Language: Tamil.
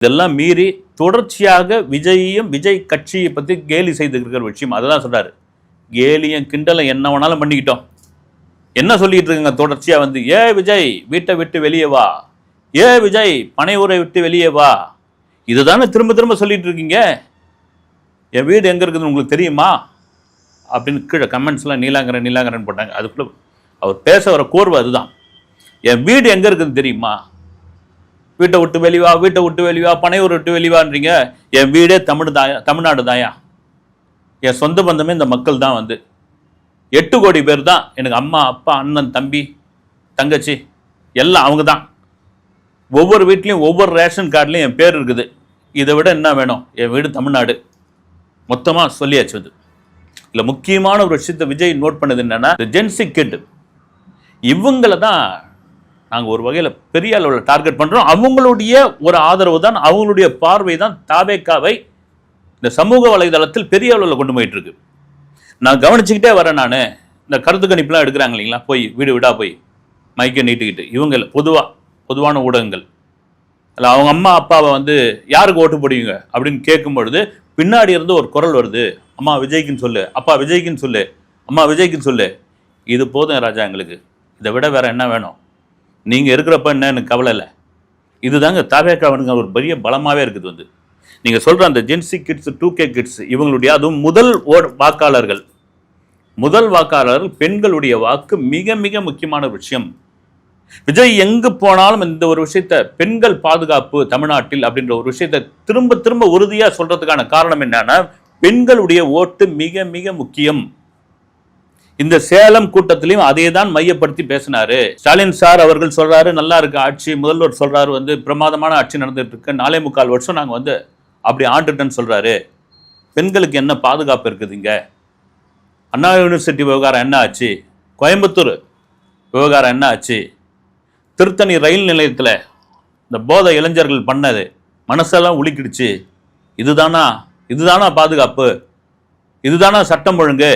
இதெல்லாம் மீறி தொடர்ச்சியாக விஜயையும் விஜய் கட்சியை பற்றி கேலி செய்திருக்கிற விஷயம் அதெல்லாம் சொல்றாரு. கேலியும் கிண்டலும் என்ன வேணாலும் பண்ணிக்கிட்டோம். என்ன சொல்லிட்டு இருக்குங்க தொடர்ச்சியாக வந்து, ஏ விஜய் வீட்டை விட்டு வெளியே வா, ஏ விஜய் பனை ஊரை விட்டு வெளியே வா, இதுதானே திரும்ப திரும்ப சொல்லிட்டு இருக்கீங்க. என் வீடு எங்கே இருக்குதுன்னு உங்களுக்கு தெரியுமா அப்படின்னு கீழே கமெண்ட்ஸ்லாம் நீலாங்கரன் போட்டாங்க. அதுக்குள்ளே அவர் பேச வர கோர்வை அதுதான். என் வீடு எங்கே இருக்குதுன்னு தெரியுமா, வீட்டை விட்டு வெளிவா, வீட்டை விட்டு வெளிவா, பனையூரை விட்டு வெளிவான்றீங்க. என் வீடே தமிழ்நாடு தாயா. என் சொந்த பந்தமே இந்த மக்கள் தான். வந்து 8 கோடி பேர் தான் எனக்கு. அம்மா, அப்பா, அண்ணன், தம்பி, தங்கச்சி எல்லாம் அவங்க தான். ஒவ்வொரு வீட்லேயும் ஒவ்வொரு ரேஷன் கார்டுலையும் என் பேர் இருக்குது. இதை விட என்ன வேணும்? என் வீடு தமிழ்நாடு. மொத்தமாக சொல்லியாச்சு. அது இல்லை, முக்கியமான ஒரு விஷயத்தை விஜய் நோட் பண்ணது என்னன்னா, ஜென்சி கிட் இவங்களை தான் நாங்கள் ஒரு வகையில் பெரிய அளவில் டார்கெட் பண்ணுறோம். அவங்களுடைய ஒரு ஆதரவு தான், அவங்களுடைய பார்வை தான் தாவேக்காவை இந்த சமூக வலைதளத்தில் பெரிய அளவில் கொண்டு போயிட்டு இருக்கு. நான் கவனிச்சுக்கிட்டே வரேன். நான் இந்த கருத்து கணிப்புலாம் எடுக்கிறாங்க இல்லைங்களா, போய் வீடு வீடாக போய் மைக்கை நீட்டிக்கிட்டு, இவங்க பொதுவான ஊடகங்கள் இல்லை, அவங்க அம்மா அப்பாவை வந்து யாருக்கு ஓட்டு போடுவீங்க அப்படின்னு கேட்கும் பொழுது பின்னாடி இருந்து ஒரு குரல் வருது, அம்மா விஜய்க்குன்னு சொல்லு, அப்பா விஜய்க்குன்னு சொல்லு, அம்மா விஜய்க்குன்னு சொல்லு. இது போதும் ராஜா, எங்களுக்கு இதை விட வேற என்ன வேணும்? நீங்கள் இருக்கிறப்ப என்ன எனக்கு கவலை இல்லை. இதுதாங்க தாவேக்காவனுங்க ஒரு பெரிய பலமாகவே இருக்குது. வந்து நீங்கள் சொல்கிற அந்த ஜென்சி கிட்ஸ், 2K கிட்ஸ் இவங்களுடைய, அதுவும் முதல் வாக்காளர்கள் பெண்களுடைய வாக்கு மிக மிக முக்கியமான விஷயம். விஜய் எங்கு போனாலும் இந்த ஒரு விஷயத்த, பெண்கள் பாதுகாப்பு தமிழ்நாட்டில் அப்படின்ற ஒரு விஷயத்தை திரும்ப திரும்ப உறுதியாக சொல்றதுக்கான காரணம் என்னன்னா, பெண்களுடைய ஓட்டு மிக மிக முக்கியம். இந்த சேலம் கூட்டத்திலையும் அதே தான் மையப்படுத்தி பேசினாரு. ஸ்டாலின் சார் அவர்கள் சொல்றாரு, நல்லா இருக்கு ஆட்சி. முதல்வர் சொல்றாரு வந்து பிரமாதமான ஆட்சி நடந்துட்டு இருக்கு, 4.25 வருஷம் நாங்கள் வந்து அப்படி ஆண்டுட்டேன்னு சொல்றாரு. பெண்களுக்கு என்ன பாதுகாப்பு இருக்குதுங்க? அண்ணா யூனிவர்சிட்டி விவகாரம் என்ன ஆச்சு? கோயம்புத்தூர் விவகாரம் என்ன ஆச்சு? திருத்தணி ரயில் நிலையத்தில் இந்த போதை இளைஞர்கள் பண்ணது மனசெல்லாம் உலுக்கிடுச்சு. இதுதானா பாதுகாப்பு? இதுதானா சட்டம் ஒழுங்கு?